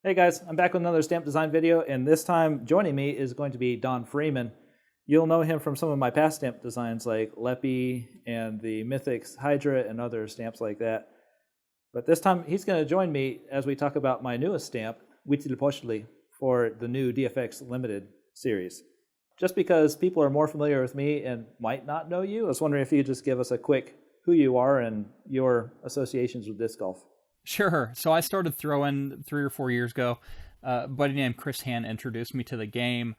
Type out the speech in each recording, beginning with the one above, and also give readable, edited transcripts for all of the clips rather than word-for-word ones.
Hey guys, I'm back with another stamp design video, and this time joining me is going to be Don Freeman. You'll know him from some of my past stamp designs like Leppy and the Mythics Hydra and other stamps like that. But this time he's going to join me as we talk about my newest stamp, Huitzilopochtli, for the new DFX Limited series. Just because people are more familiar with me and might not know you, I was wondering if you could just give us a quick who you are and your associations with disc golf. Sure. So I started throwing 3 or 4 years ago. A buddy named Chris Han introduced me to the game.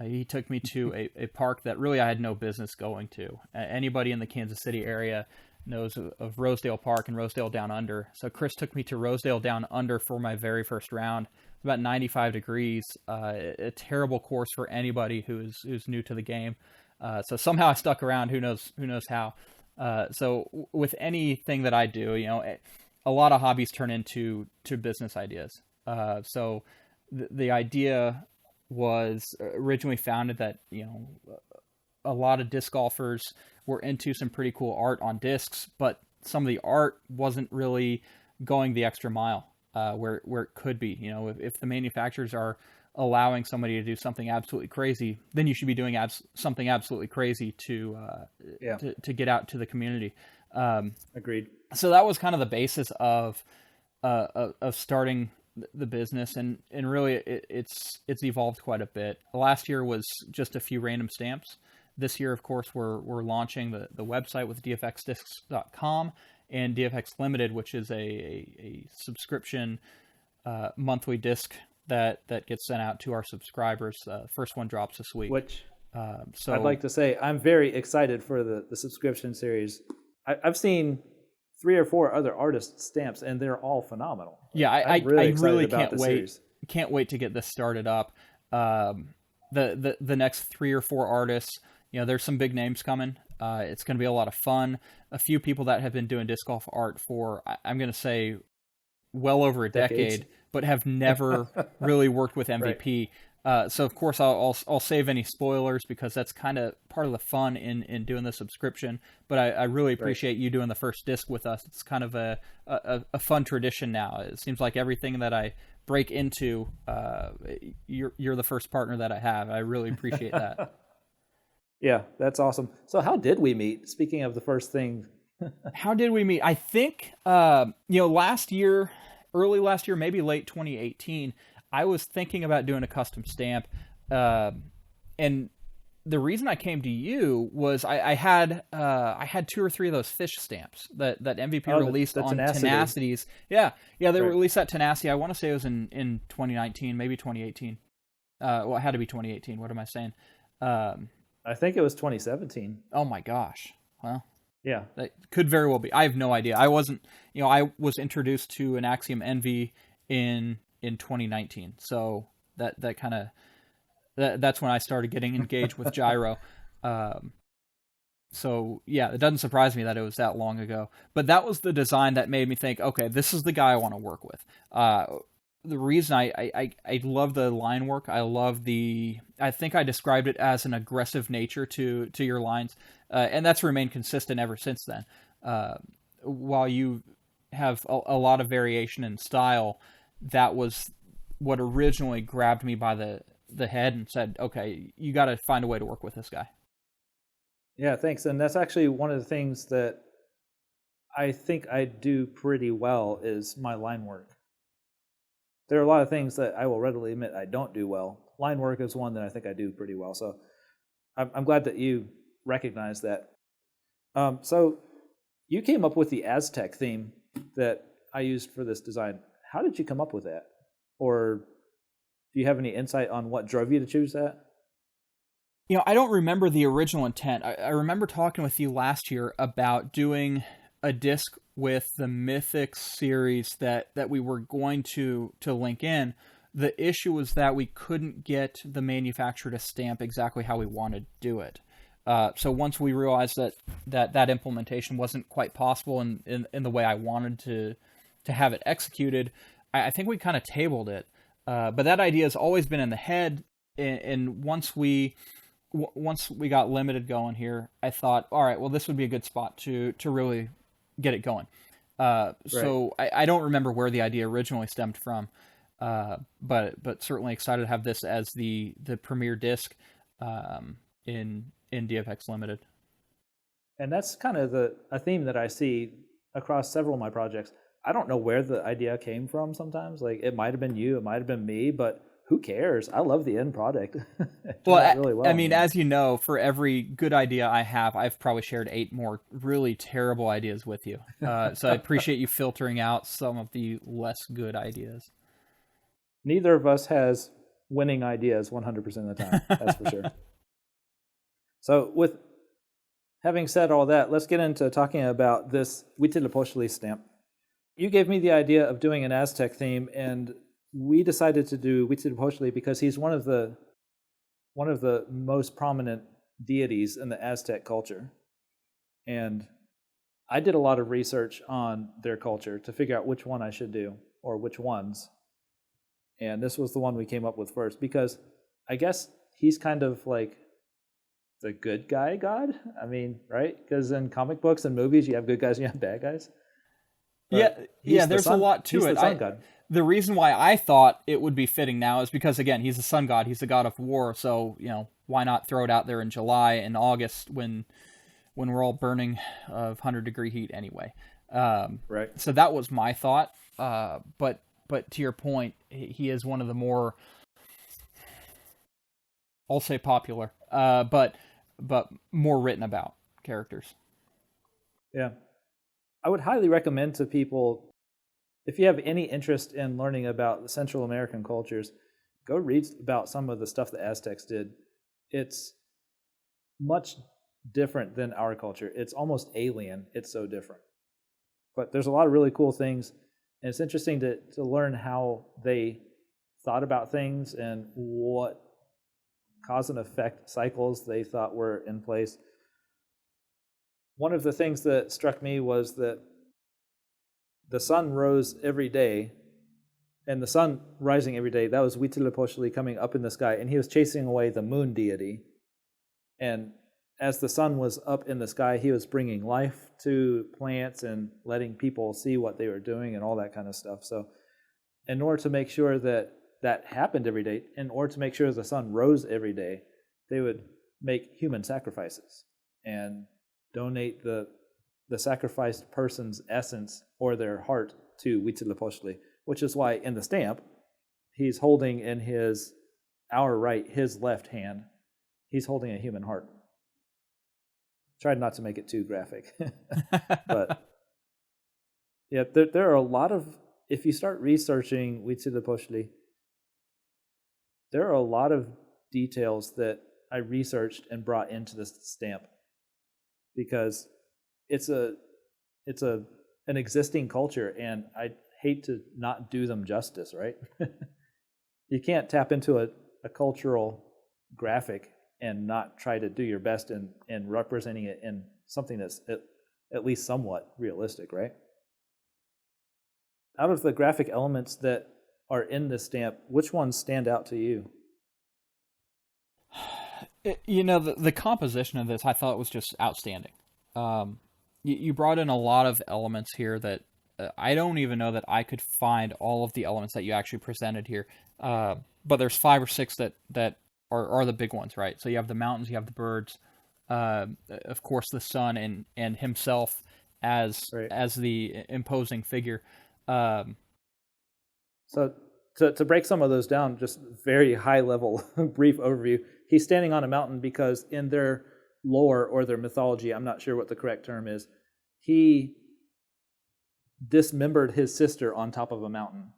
He took me to a park that really I had no business going to. Anybody in the Kansas City area knows of Rosedale Park and Rosedale Down Under. So Chris took me to Rosedale Down Under for my very first round. It's about 95 degrees, a terrible course for anybody who's new to the game. So somehow I stuck around. Who knows how? So with anything that I do, a lot of hobbies turn into business ideas. So the idea was originally founded that, a lot of disc golfers were into some pretty cool art on discs, but some of the art wasn't really going the extra mile where it could be. If the manufacturers are allowing somebody to do something absolutely crazy, then you should be doing something absolutely crazy to get out to the community. Agreed. So that was kind of the basis of starting the business, and really it's evolved quite a bit. Last year was just a few random stamps. This year, of course, we're launching the website with dfxdiscs.com and DFX Limited, which is a subscription monthly disc that gets sent out to our subscribers. First one drops this week. Which so I'd like to say I'm very excited for the subscription series. I've seen 3 or 4 other artist stamps, and they're all phenomenal. Yeah, I really can't wait. Series. Can't wait to get this started up. The next 3 or 4 artists, there's some big names coming. It's going to be a lot of fun. A few people that have been doing disc golf art for, I'm going to say, well over a decade, but have never really worked with MVP. Right. So of course I'll save any spoilers because that's kind of part of the fun in doing the subscription. But I really appreciate you doing the first disc with us. It's kind of a fun tradition now. It seems like everything that I break into, you're the first partner that I have. I really appreciate that. Yeah, that's awesome. So how did we meet? Speaking of the first thing. How did we meet? I think, last year, early last year, maybe late 2018, I was thinking about doing a custom stamp. And the reason I came to you was I had 2 or 3 of those fish stamps that MVP released on Tenacities. Yeah, they released that Tenacity. I want to say it was in 2019, maybe 2018. Well, it had to be 2018. What am I saying? I think it was 2017. Oh my gosh. Well, yeah, that could very well be. I have no idea. I wasn't, I was introduced to an Axiom Envy in 2019. So that kind of, that's when I started getting engaged with gyro. So yeah, it doesn't surprise me that it was that long ago, but that was the design that made me think, okay, this is the guy I want to work with. The reason I love the line work, I think I described it as an aggressive nature to your lines, and that's remained consistent ever since then. While you have a lot of variation in style, that was what originally grabbed me by the head and said, okay, you got to find a way to work with this guy. Yeah, thanks. And that's actually one of the things that I think I do pretty well is my line work. There are a lot of things that I will readily admit I don't do well. Line work is one that I think I do pretty well. So I'm glad that you recognize that. So you came up with the Aztec theme that I used for this design. How did you come up with that? Or do you have any insight on what drove you to choose that? I don't remember the original intent. I remember talking with you last year about doing a disc with the Mythics series that we were going to link in. The issue was that we couldn't get the manufacturer to stamp exactly how we wanted to do it. So once we realized that implementation wasn't quite possible in the way I wanted to have it executed, I think we kind of tabled it. But that idea has always been in the head, and once we got limited going here, I thought, all right, well, this would be a good spot to really get it going. So I don't remember where the idea originally stemmed from. But certainly excited to have this as the premier disc in DFX Limited. And that's kind of a theme that I see across several of my projects. I don't know where the idea came from sometimes. Like, it might have been you, it might have been me, but who cares? I love the end product. Well, really well. I mean, as you know, for every good idea I have, I've probably shared 8 more really terrible ideas with you. So I appreciate you filtering out some of the less good ideas. Neither of us has winning ideas 100% of the time. That's for sure. So with having said all that, let's get into talking about this Huitzilopochtli stamp. You gave me the idea of doing an Aztec theme, and we decided to do Huitzilopochtli because he's one of the most prominent deities in the Aztec culture. And I did a lot of research on their culture to figure out which one I should do, or which ones. And this was the one we came up with first, because I guess he's kind of like the good guy god. I mean, right? Because in comic books and movies, you have good guys and you have bad guys. But yeah. There's a lot to it. The sun god. The reason why I thought it would be fitting now is because, again, he's a sun god. He's a god of war. So, why not throw it out there in July and August when we're all burning of 100-degree heat anyway? Right. So that was my thought. But to your point, he is one of the more, I'll say popular, but more written about characters. Yeah. I would highly recommend to people, if you have any interest in learning about the Central American cultures, go read about some of the stuff the Aztecs did. It's much different than our culture. It's almost alien. It's so different. But there's a lot of really cool things, and it's interesting to learn how they thought about things and what cause and effect cycles they thought were in place. One of the things that struck me was that the sun rose every day, and the sun rising every day, that was Huitzilopochtli coming up in the sky, and he was chasing away the moon deity. And as the sun was up in the sky, he was bringing life to plants and letting people see what they were doing and all that kind of stuff. So in order to make sure that that happened every day, in order to make sure the sun rose every day, they would make human sacrifices and donate the sacrificed person's essence or their heart to Huitzilopochtli, which is why in the stamp, he's holding in our right, his left hand, he's holding a human heart. Tried not to make it too graphic. But yeah, there are a lot of, if you start researching Huitzilopochtli, there are a lot of details that I researched and brought into this stamp, because it's an existing culture, and I hate to not do them justice, right? You can't tap into a cultural graphic and not try to do your best in representing it in something that's at least somewhat realistic, right? Out of the graphic elements that are in this stamp, which ones stand out to you? The composition of this I thought was just outstanding. You brought in a lot of elements here that I don't even know that I could find all of the elements that you actually presented here. But there's 5 or 6 that are the big ones, right? So you have the mountains, you have the birds, of course the sun, and himself as the imposing figure. So to break some of those down, just very high level, brief overview. He's standing on a mountain because in their lore or their mythology, I'm not sure what the correct term is, he dismembered his sister on top of a mountain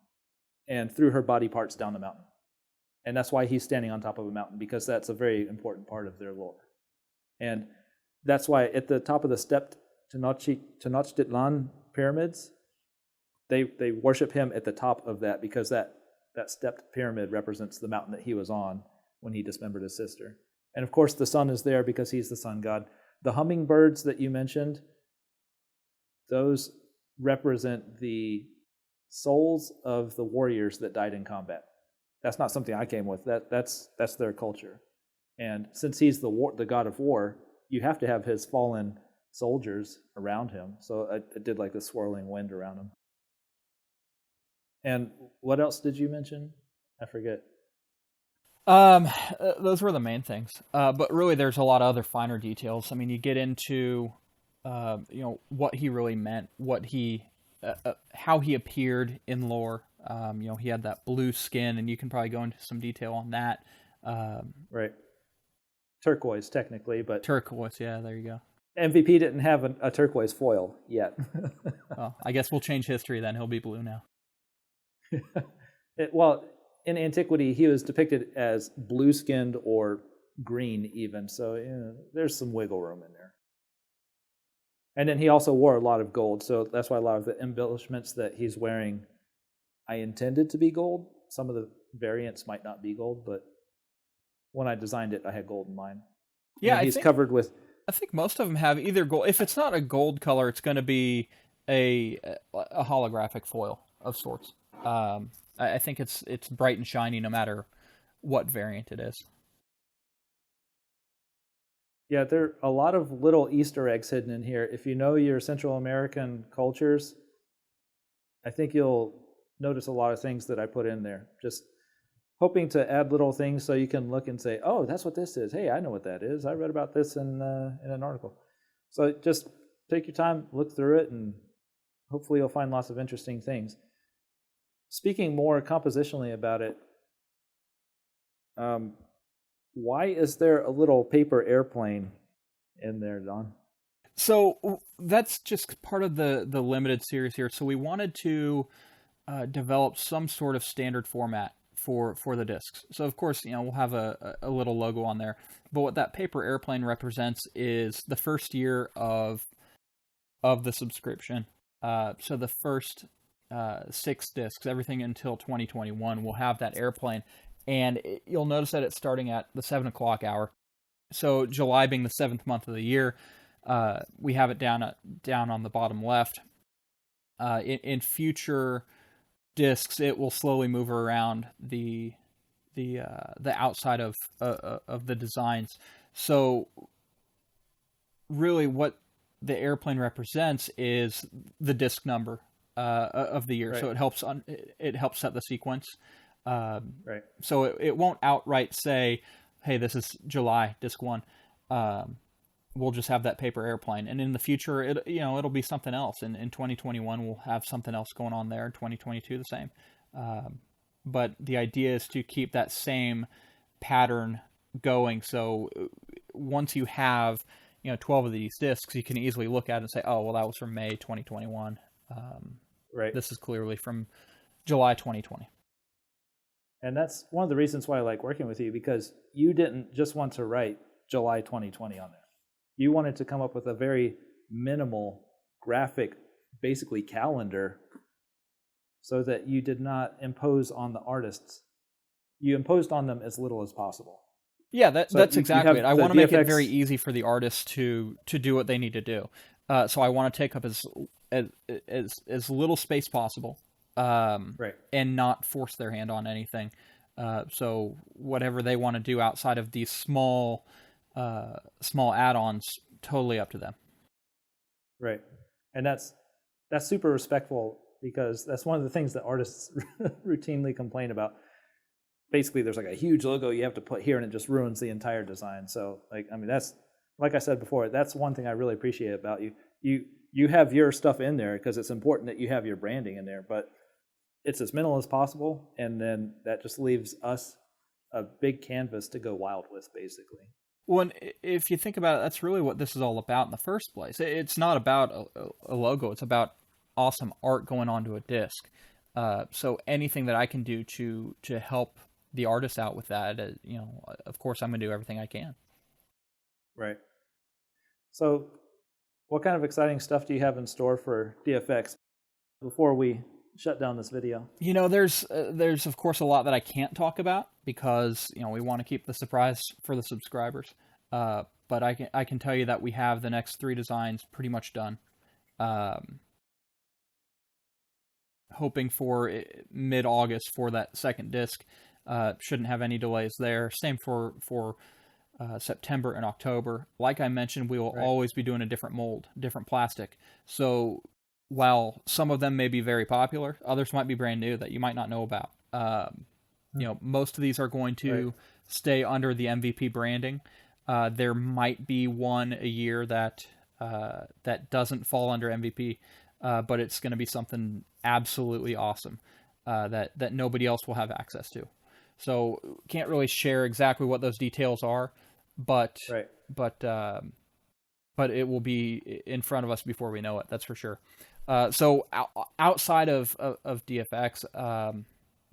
and threw her body parts down the mountain. And that's why he's standing on top of a mountain, because that's a very important part of their lore. And that's why at the top of the stepped Tenochtitlan pyramids, they worship him at the top of that, because that stepped pyramid represents the mountain that he was on when he dismembered his sister. And of course the sun is there because he's the sun god. The hummingbirds that you mentioned, those represent the souls of the warriors that died in combat. That's not something I came with. That's their culture. And since he's the god of war, you have to have his fallen soldiers around him. So I did like the swirling wind around him. And what else did you mention? I forget. Those were the main things. But really, there's a lot of other finer details. I mean, you get into, what he really meant, how he appeared in lore. He had that blue skin, and you can probably go into some detail on that. Right. Turquoise, technically, but Turquoise, yeah, there you go. MVP didn't have a turquoise foil yet. Well, I guess we'll change history then. He'll be blue now. Well, in antiquity, he was depicted as blue-skinned or green even, so there's some wiggle room in there. And then he also wore a lot of gold, so that's why a lot of the embellishments that he's wearing, I intended to be gold. Some of the variants might not be gold, but when I designed it, I had gold in mind. Yeah, he's covered with. I think most of them have either gold. If it's not a gold color, it's going to be a holographic foil of sorts. I think it's bright and shiny no matter what variant it is. Yeah, there are a lot of little Easter eggs hidden in here. If you know your Central American cultures, I think you'll notice a lot of things that I put in there. Just hoping to add little things so you can look and say, oh, that's what this is. Hey, I know what that is. I read about this in an article. So just take your time, look through it, and hopefully you'll find lots of interesting things. Speaking more compositionally about it, why is there a little paper airplane in there, Don? So that's just part of the limited series here. So we wanted to develop some sort of standard format for the discs. So of course, we'll have a little logo on there. But what that paper airplane represents is the first year of the subscription. So the first 6 discs, everything until 2021, will have that airplane. And you'll notice that it's starting at the 7 o'clock hour. So July being the 7th month of the year, we have it down on the bottom left. In future discs, it will slowly move around the outside of the designs. So really, what the airplane represents is the disc number of the year. Right. So it helps set the sequence. Right. So it won't outright say, "Hey, this is July disc 1." We'll just have that paper airplane, and in the future, it'll be something else. And in 2021, we'll have something else going on there. In 2022, the same. But the idea is to keep that same pattern going. So once you have 12 of these discs, you can easily look at it and say, "Oh, well, that was from May 2021. Right. This is clearly from July 2020." And that's one of the reasons why I like working with you, because you didn't just want to write July 2020 on there. You wanted to come up with a very minimal graphic, basically calendar, so that you did not impose on the artists. You imposed on them as little as possible. Yeah, that's exactly it. I want to make it very easy for the artists to do what they need to do. So I want to take up as little space possible, right, and not force their hand on anything. So whatever they want to do outside of these small add-ons, totally up to them. Right, and that's super respectful, because that's one of the things that artists routinely complain about. Basically, there's like a huge logo you have to put here, and it just ruins the entire design. So, that's, like I said before, that's one thing I really appreciate about you. You have your stuff in there because it's important that you have your branding in there, but it's as minimal as possible, and then that just leaves us a big canvas to go wild with, basically. Well, if you think about it, that's really what this is all about in the first place. It's not about a logo. It's about awesome art going onto a disc. So anything that I can do to help the artist out with that, of course, I'm going to do everything I can. Right. So what kind of exciting stuff do you have in store for DFX before we shut down this video? There's of course a lot that I can't talk about, because we want to keep the surprise for the subscribers. But I can tell you that we have the next 3 designs pretty much done. Hoping for mid-August for that second disc. Shouldn't have any delays there. Same for September and October. Like I mentioned, we will always be doing a different mold, different plastic. So while some of them may be very popular, others might be brand new that you might not know about. Most of these are going to stay under the MVP branding. There might be one a year that doesn't fall under MVP, but it's going to be something absolutely awesome that nobody else will have access to. So can't really share exactly what those details are, but it will be in front of us before we know it. That's for sure. So outside of DFX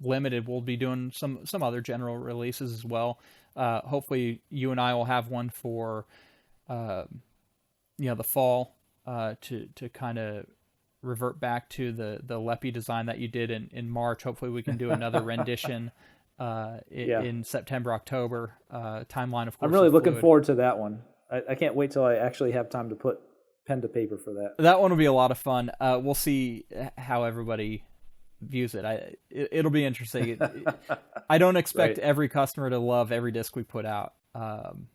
Limited, we'll be doing some other general releases as well. Hopefully, you and I will have one for the fall to kind of revert back to the Leppy design that you did in March. Hopefully, we can do another rendition in September, October. Timeline, of course. I'm really looking forward to that one. I can't wait till I actually have time to put pen to paper for that. That one will be a lot of fun. We'll see how everybody views it. It'll be interesting. I don't expect every customer to love every disc we put out. I'm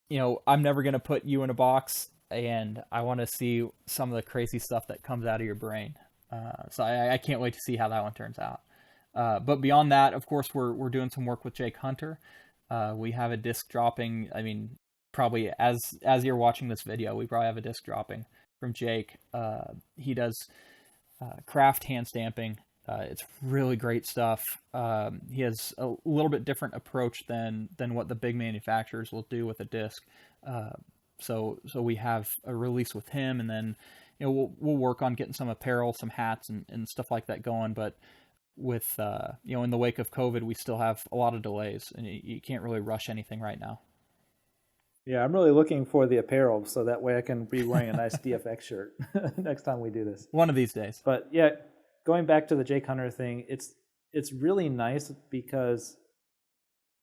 never going to put you in a box, and I want to see some of the crazy stuff that comes out of your brain. So I can't wait to see how that one turns out. But beyond that, of course, we're doing some work with Jake Hunter. We have a disc dropping. I mean, probably as you're watching this video, we probably have a disc dropping from Jake. He does craft hand stamping. It's really great stuff. He has a little bit different approach than what the big manufacturers will do with a disc. So we have a release with him, and then we'll work on getting some apparel, some hats, and stuff like that going. But with in the wake of COVID, we still have a lot of delays, and you can't really rush anything right now. Yeah, I'm really looking for the apparel so that way I can be wearing a nice DFX shirt next time we do this. One of these days. But yeah, going back to the Jake Hunter thing, it's really nice because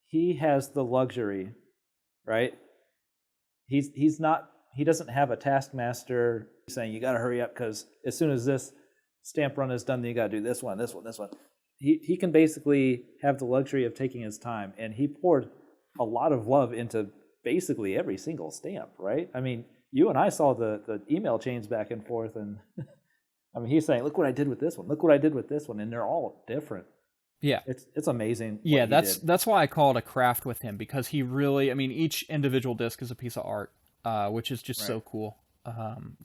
he has the luxury, right? He doesn't have a taskmaster saying you got to hurry up because as soon as this stamp run is done, then you got to do this one. He can basically have the luxury of taking his time, and he poured a lot of love into basically every single stamp, right? I mean, you and I saw the email chains back and forth, and I mean, he's saying, "Look what I did with this one. Look what I did with this one," and they're all different. Yeah, it's amazing. Yeah, that's why I call it a craft with him, because he really, I mean, each individual disc is a piece of art, which is just so cool.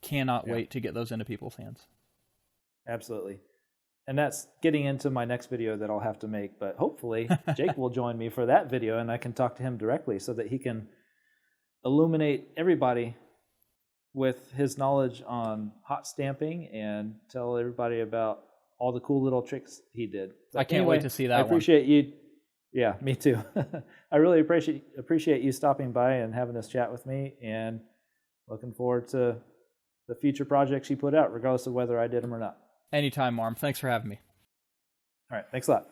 Cannot wait to get those into people's hands. Absolutely. And that's getting into my next video that I'll have to make, but hopefully Jake will join me for that video and I can talk to him directly so that he can illuminate everybody with his knowledge on hot stamping and tell everybody about all the cool little tricks he did. But I can't wait to see that. I appreciate you. Yeah, me too. I really appreciate you stopping by and having this chat with me, and looking forward to the future projects you put out, regardless of whether I did them or not. Anytime, Marm. Thanks for having me. All right. Thanks a lot.